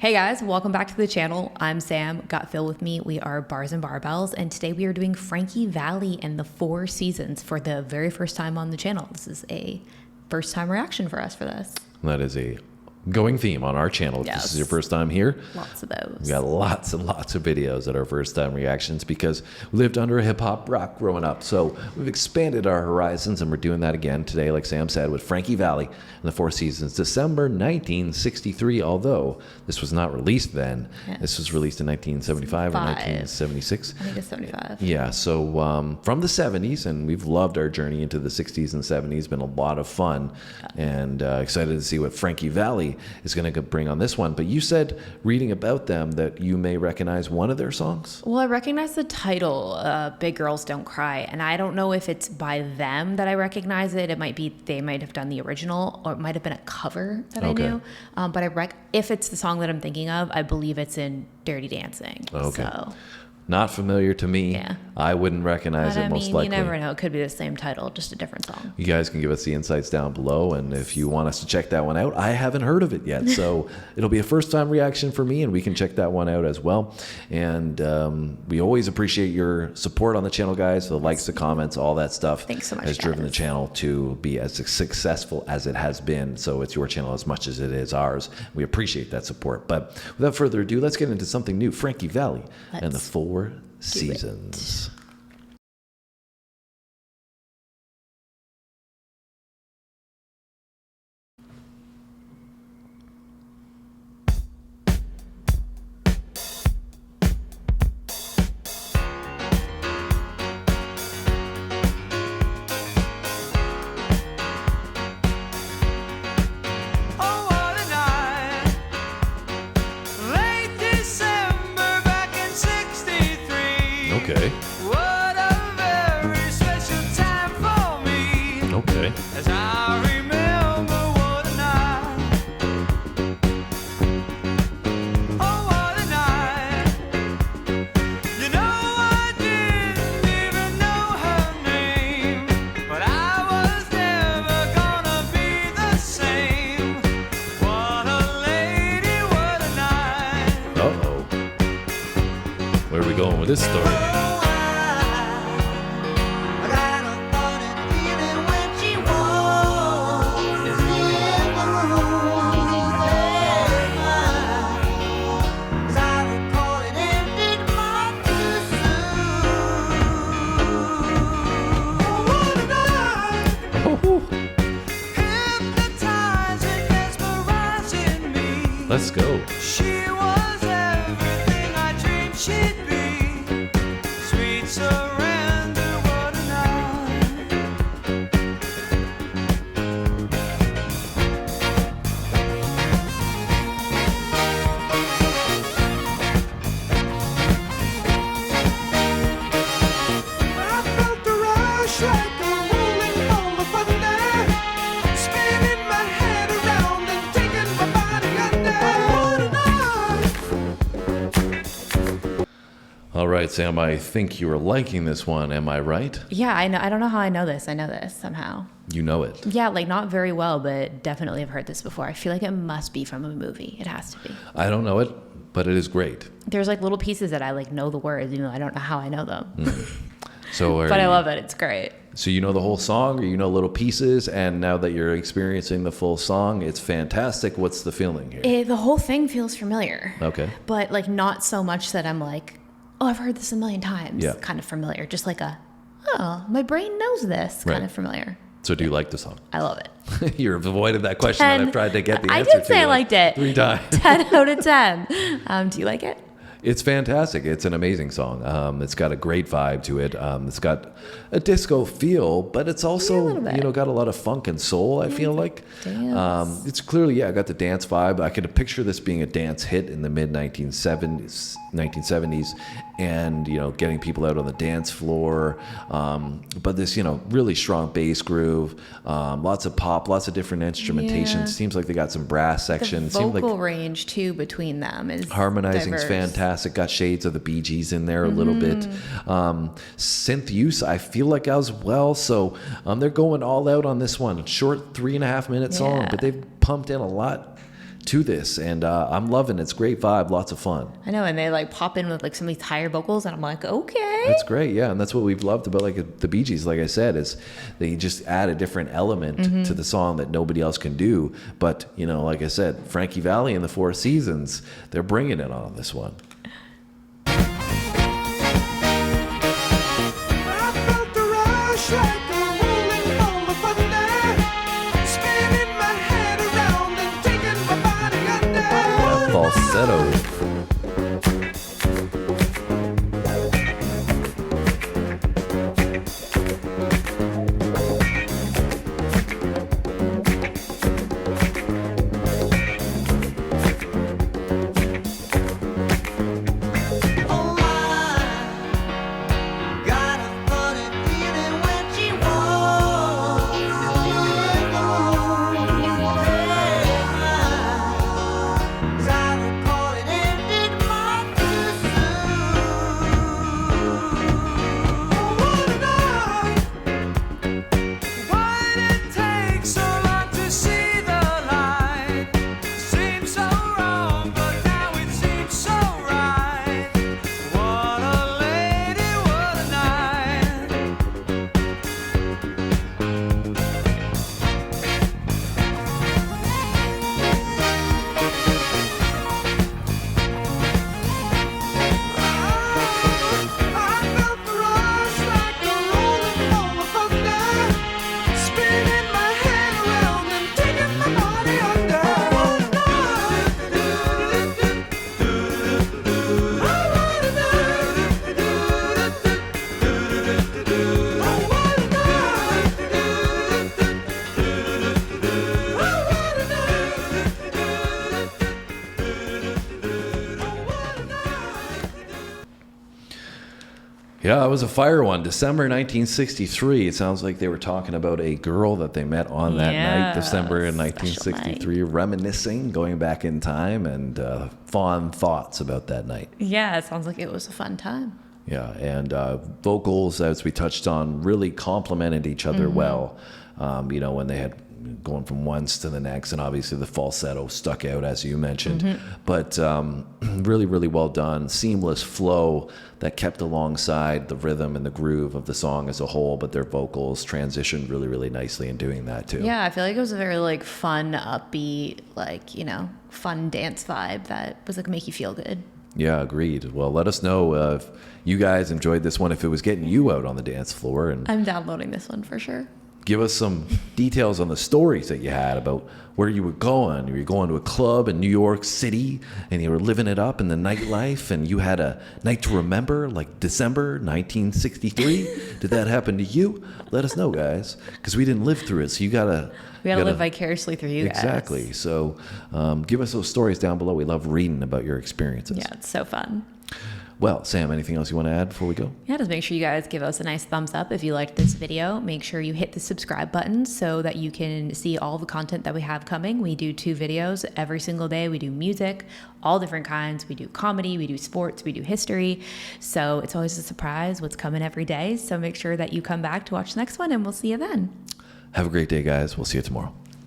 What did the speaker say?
Hey guys, welcome back to the channel. I'm Sam, got Phil with me. We are Bars and Barbells, and today we are doing Frankie Valli and the Four Seasons for the very first time on the channel. This is a first time reaction for us for this. That is a going theme on our channel. If this is your first time here, lots of those. We got lots and lots of videos that are first time reactions because we lived under a hip hop rock growing up. So we've expanded our horizons and we're doing that again today, like Sam said, with Frankie Valli and the Four Seasons, December 1963. Although this was not released then. Yes. This was released in 1975 or 1976. I think it's 75. Yeah, so from the 70s, and we've loved our journey into the 60s and 70s. Been a lot of fun, and excited to see what Frankie Valli is going to bring on this one. But you said, reading about them, that you may recognize one of their songs? Well, I recognize the title, Big Girls Don't Cry, and I don't know if it's by them that I recognize it. It might be, they might have done the original, or it might have been a cover that I knew. But if it's the song that I'm thinking of, I believe it's in Dirty Dancing. Okay. So. Not familiar to me. Yeah. I wouldn't recognize it, most likely. You never know. It could be the same title, just a different song. You guys can give us the insights down below, and if you want us to check that one out, I haven't heard of it yet, so it'll be a first-time reaction for me, and we can check that one out as well. And we always appreciate your support on the channel, guys. The likes, the comments, all that stuff. Thanks so much, has driven the channel to be as successful as it has been. So it's your channel as much as it is ours. We appreciate that support. But without further ado, let's get into something new. Frankie Valli and the Four Seasons. Okay. What a very special time for me. Okay. As I remember what a night. Oh, what a night. You know, I didn't even know her name, but I was never gonna be the same. What a lady, what a night. Uh-oh. Where are we going with this story? Let's go. She was everything I dreamed she'd be. Sweet surrender, what a night. I felt the rush like a rolling ball of thunder, spinning my head around and taking my body under. All right, Sam, I think you are liking this one. Am I right? Yeah, I know. I don't know how I know this. I know this somehow. You know it. Yeah, like not very well, but definitely have heard this before. I feel like it must be from a movie. It has to be. I don't know it, but it is great. There's like little pieces that I like know the words, even though I don't know how I know them. So, but I love it. It's great. So you know the whole song, or you know little pieces, and now that you're experiencing the full song, it's fantastic. What's the feeling here? The whole thing feels familiar. Okay. But like not so much that I'm like, oh, I've heard this a million times. Yeah. Kind of familiar. Just like oh, my brain knows this kind of familiar. So do you like the song? I love it. You're avoided that question that I've tried to get the answer I to. did say I liked it. 3 times. 10 out of 10. Do you like it? It's fantastic. It's an amazing song. It's got a great vibe to it. It's got a disco feel, but it's also, got a lot of funk and soul, I feel like. It's clearly, got the dance vibe. I could picture this being a dance hit in the mid-1970s, and, getting people out on the dance floor. But this, really strong bass groove, lots of pop, lots of different instrumentation. Yeah. Seems like they got some brass section. The vocal range, too, between them is harmonizing's diverse. Fantastic. Got shades of the Bee Gees in there a little bit. Synth use, I feel like as well. So they're going all out on this one. Short 3.5 minute song, but they've pumped in a lot to this, and I'm loving it. It's great vibe, lots of fun. I know, and they like pop in with like some of these higher vocals, and I'm like, okay. That's great, yeah, and that's what we've loved about like the Bee Gees. Like I said, is they just add a different element to the song that nobody else can do. But you know, like I said, Frankie Valli and the Four Seasons, they're bringing it on this one. Falsetto. Yeah, it was a fire one. December 1963. It sounds like they were talking about a girl that they met on that night, December in 1963, reminiscing, going back in time, and fond thoughts about that night. Yeah, it sounds like it was a fun time. Yeah, and vocals, as we touched on, really complemented each other well. You know, when they had going from once to the next, and obviously the falsetto stuck out, as you mentioned. But really, really well done. Seamless flow that kept alongside the rhythm and the groove of the song as a whole, but their vocals transitioned really, really nicely in doing that too. Yeah, I feel like it was a very like fun, upbeat, like, you know, fun dance vibe that was like make you feel good. Yeah, agreed. Well, let us know if you guys enjoyed this one, if it was getting you out on the dance floor. And I'm downloading this one for sure. Give us some details on the stories that you had about where you were going. You were going to a club in New York City and you were living it up in the nightlife, and you had a night to remember, like December 1963. Did that happen to you? Let us know, guys, because we didn't live through it. So we gotta live vicariously through you guys. Exactly. So give us those stories down below. We love reading about your experiences. Yeah, it's so fun. Well, Sam, anything else you want to add before we go? Yeah, just make sure you guys give us a nice thumbs up if you liked this video. Make sure you hit the subscribe button so that you can see all the content that we have coming. We do 2 videos every single day. We do music, all different kinds. We do comedy, we do sports, we do history. So it's always a surprise what's coming every day. So make sure that you come back to watch the next one, and we'll see you then. Have a great day, guys. We'll see you tomorrow.